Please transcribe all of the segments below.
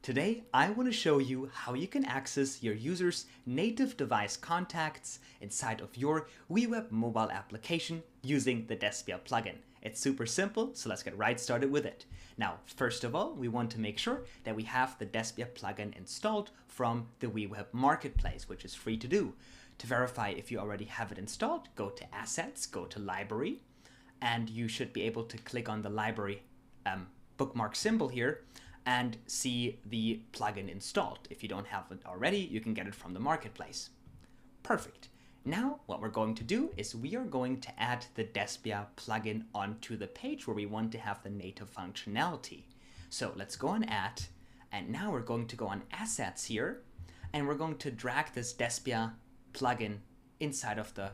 Today, I want to show you how you can access your user's native device contacts inside of your WeWeb mobile application using the Despia plugin. It's super simple, so let's get right started with it. Now, first of all, we want to make sure that we have the Despia plugin installed from the WeWeb marketplace, which is free to do. To verify if you already have it installed, go to Assets, go to Library, and you should be able to click on the library bookmark symbol here and see the plugin installed. If you don't have it already, you can get it from the marketplace. Perfect. Now what we're going to do is we are going to add the Despia plugin onto the page where we want to have the native functionality. So let's go on Add, and now we're going to go on Assets here, and we're going to drag this Despia plugin inside of the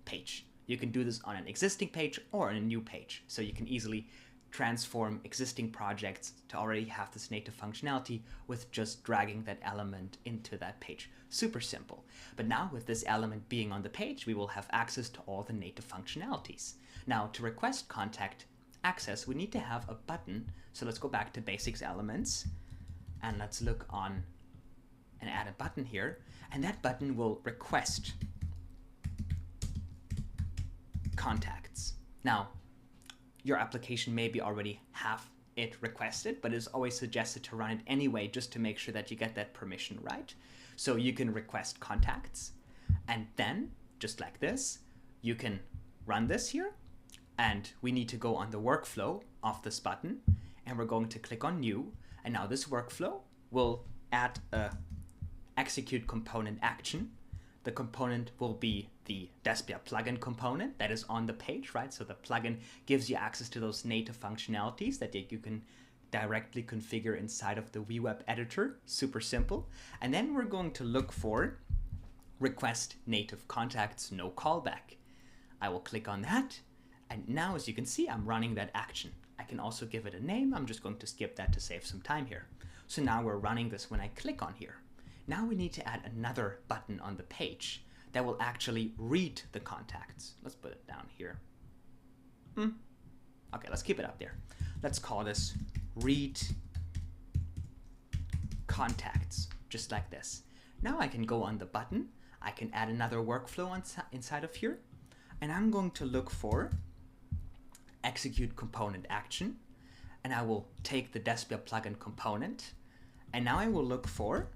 page. You can do this on an existing page or on a new page, so you can easily transform existing projects to already have this native functionality with just dragging that element into that page. Super simple. But now with this element being on the page, we will have access to all the native functionalities. Now to request contact access, we need to have a button. So let's go back to basics elements and let's look on and add a button here. And that button will request contacts. Now, your application maybe already have it requested, but it's always suggested to run it anyway just to make sure that you get that permission right. So you can request contacts, and then, just like this, you can run this here, and we need to go on the workflow of this button, and we're going to click on New, and now this workflow will add a execute component action. The component will be the Despia plugin component that is on the page, right? So the plugin gives you access to those native functionalities that you can directly configure inside of the WeWeb editor. Super simple. And then we're going to look for request native contacts, no callback. I will click on that. And now, as you can see, I'm running that action. I can also give it a name. I'm just going to skip that to save some time here. So now we're running this when I click on here. Now we need to add another button on the page that will actually read the contacts. Let's put it down here. Okay, let's keep it up there. Let's call this read contacts, just like this. Now I can go on the button. I can add another workflow inside of here. And I'm going to look for execute component action. And I will take the Despia plugin component. And now I will look for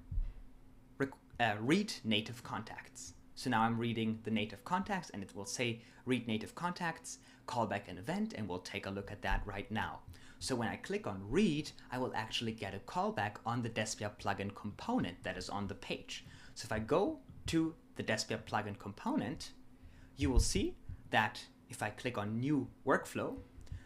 read native contacts. So now I'm reading the native contacts, and it will say read native contacts, callback an event, and we'll take a look at that right now. So when I click on read, I will actually get a callback on the Despia plugin component that is on the page. So if I go to the Despia plugin component, you will see that if I click on new workflow,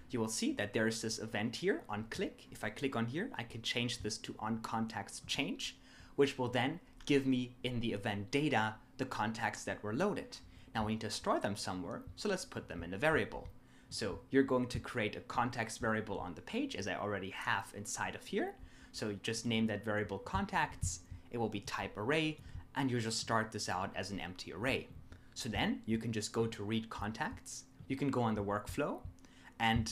you will see that there is this event here on click. If I click on here, I can change this to on contacts change, which will then give me in the event data the contacts that were loaded. Now we need to store them somewhere, so let's put them in a variable. So you're going to create a context variable on the page, as I already have inside of here. So you just name that variable contacts, it will be type array, and you just start this out as an empty array. So then you can just go to read contacts, you can go on the workflow, and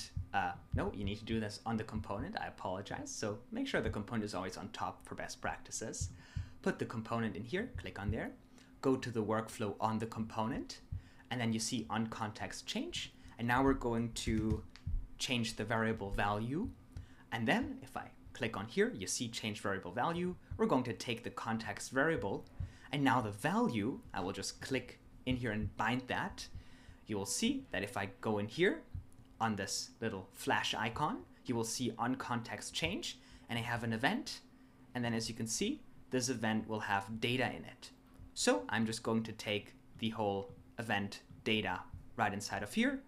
no, you need to do this on the component, I apologize. So make sure the component is always on top for best practices. Put the component in here, click on there, go to the workflow on the component, and then you see on context change. And now we're going to change the variable value. And then if I click on here, you see change variable value. We're going to take the context variable, and now the value, I will just click in here and bind that. You will see that if I go in here on this little flash icon, you will see on context change, and I have an event. And then as you can see, this event will have data in it. So I'm just going to take the whole event data right inside of here.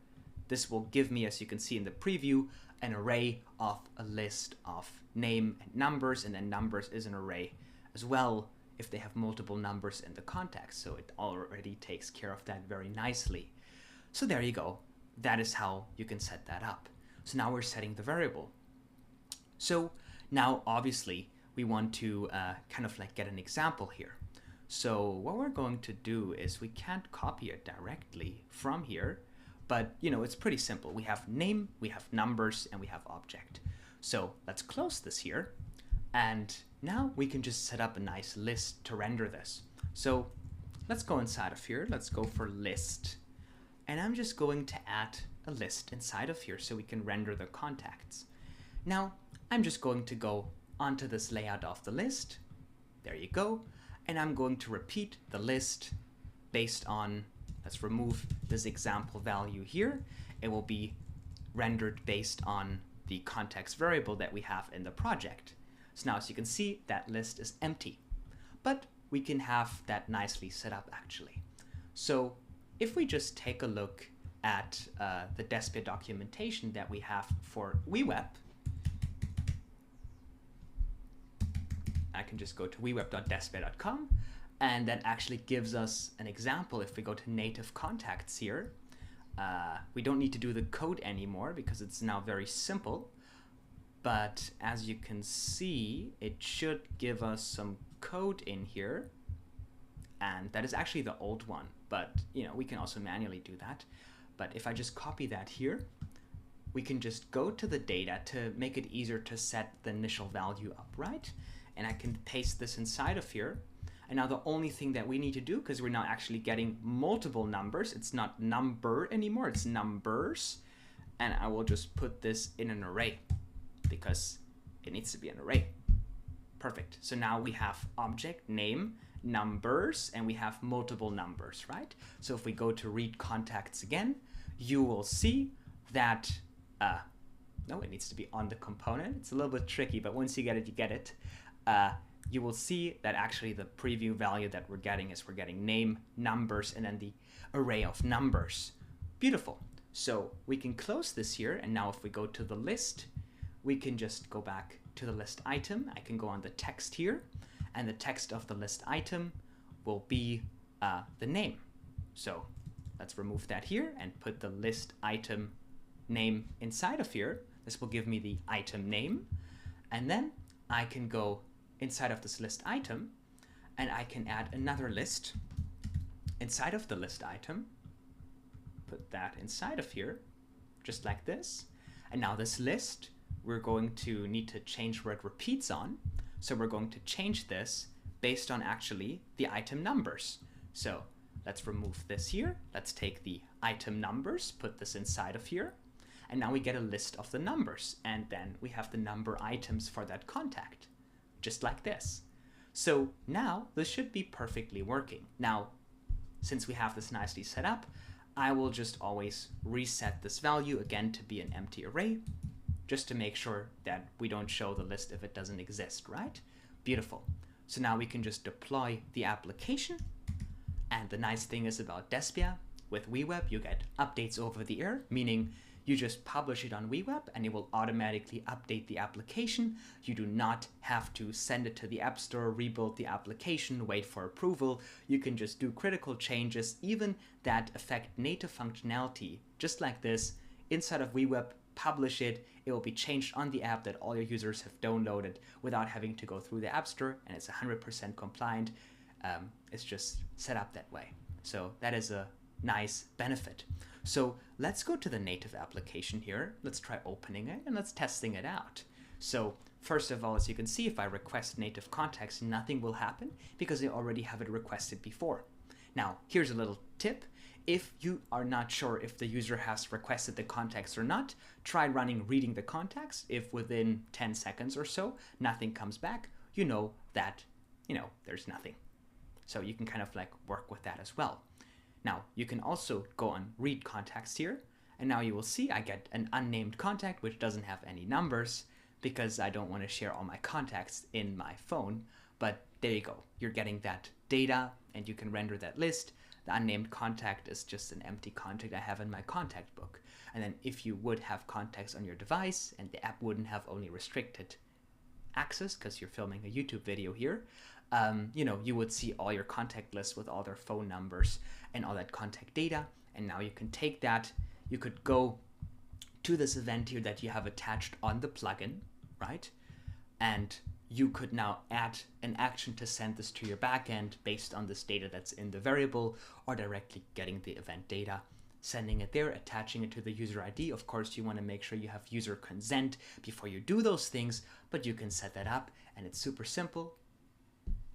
This will give me, as you can see in the preview, an array of a list of name and numbers, and then numbers is an array as well if they have multiple numbers in the context. So it already takes care of that very nicely. So there you go. That is how you can set that up. So now we're setting the variable. So now obviously we want to kind of like get an example here. So what we're going to do is we can't copy it directly from here, but you know, it's pretty simple. We have name, we have numbers, and we have object. So let's close this here. And Now we can just set up a nice list to render this. So let's go inside of here. Let's go for list. And I'm just going to add a list inside of here so we can render the contacts. Now I'm just going to go onto this layout of the list. There you go. And I'm going to repeat the list based on, let's remove this example value here. It will be rendered based on the context variable that we have in the project. So now as you can see, that list is empty, but we can have that nicely set up actually. So if we just take a look at the Despia documentation that we have for WeWeb, I can just go to weweb.despia.com, and that actually gives us an example. If we go to native contacts here, we don't need to do the code anymore because it's now very simple. But as you can see, it should give us some code in here. And that is actually the old one, but we can also manually do that. But if I just copy that here, we can just go to the data to make it easier to set the initial value up, right? And I can paste this inside of here. And now the only thing that we need to do, because we're now actually getting multiple numbers, it's not number anymore, it's numbers. And I will just put this in an array because it needs to be an array. Perfect. So now we have object name, numbers, and we have multiple numbers, right? So if we go to read contacts again, you will see that, no, it needs to be on the component. It's a little bit tricky, but once you get it, you get it. You will see that actually the preview value that we're getting is we're getting name, numbers, and then the array of numbers. Beautiful. So we can close this here, and now if we go to the list, we can just go back to the list item. I can go on the text here, and the text of the list item will be the name. So let's remove that here and put the list item name inside of here. This will give me the item name, and then I can go inside of this list item, and I can add another list inside of the list item, put that inside of here, just like this. And now this list, we're going to need to change where it repeats on. So we're going to change this based on actually the item numbers. So let's remove this here. Let's take the item numbers, put this inside of here. And now we get a list of the numbers. And then we have the number items for that contact, just like this. So now this should be perfectly working. Now, since we have this nicely set up, I will just always reset this value again to be an empty array, just to make sure that we don't show the list if it doesn't exist, right? Beautiful. So now we can just deploy the application. And the nice thing is about Despia, with WeWeb, you get updates over the air, meaning you just publish it on WeWeb and it will automatically update the application. You do not have to send it to the App Store, rebuild the application, wait for approval. You can just do critical changes, even that affect native functionality, just like this, inside of WeWeb, publish it. It will be changed on the app that all your users have downloaded without having to go through the App Store, and it's 100% compliant. It's just set up that way. So that is a nice benefit. So let's go to the native application here. Let's try opening it and let's testing it out. So first of all, as you can see, if I request native contacts, nothing will happen because I already have it requested before. Now, here's a little tip. If you are not sure if the user has requested the contacts or not, try running reading the contacts. If within 10 seconds or so, nothing comes back, you know that, there's nothing. So you can kind of like work with that as well. Now, you can also go on read contacts here, and now you will see I get an unnamed contact which doesn't have any numbers because I don't want to share all my contacts in my phone, but there you go. You're getting that data and you can render that list. The unnamed contact is just an empty contact I have in my contact book. And then if you would have contacts on your device and the app wouldn't have only restricted access because you're filming a YouTube video here, you would see all your contact lists with all their phone numbers and all that contact data. And now you can take that, you could go to this event here that you have attached on the plugin, right? And you could now add an action to send this to your backend based on this data that's in the variable or directly getting the event data sending it there, attaching it to the user ID. Of course, you want to make sure you have user consent before you do those things, but you can set that up and it's super simple.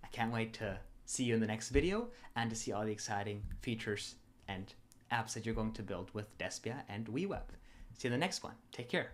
I can't wait to see you in the next video and to see all the exciting features and apps that you're going to build with Despia and WeWeb. See you in the next one. Take care.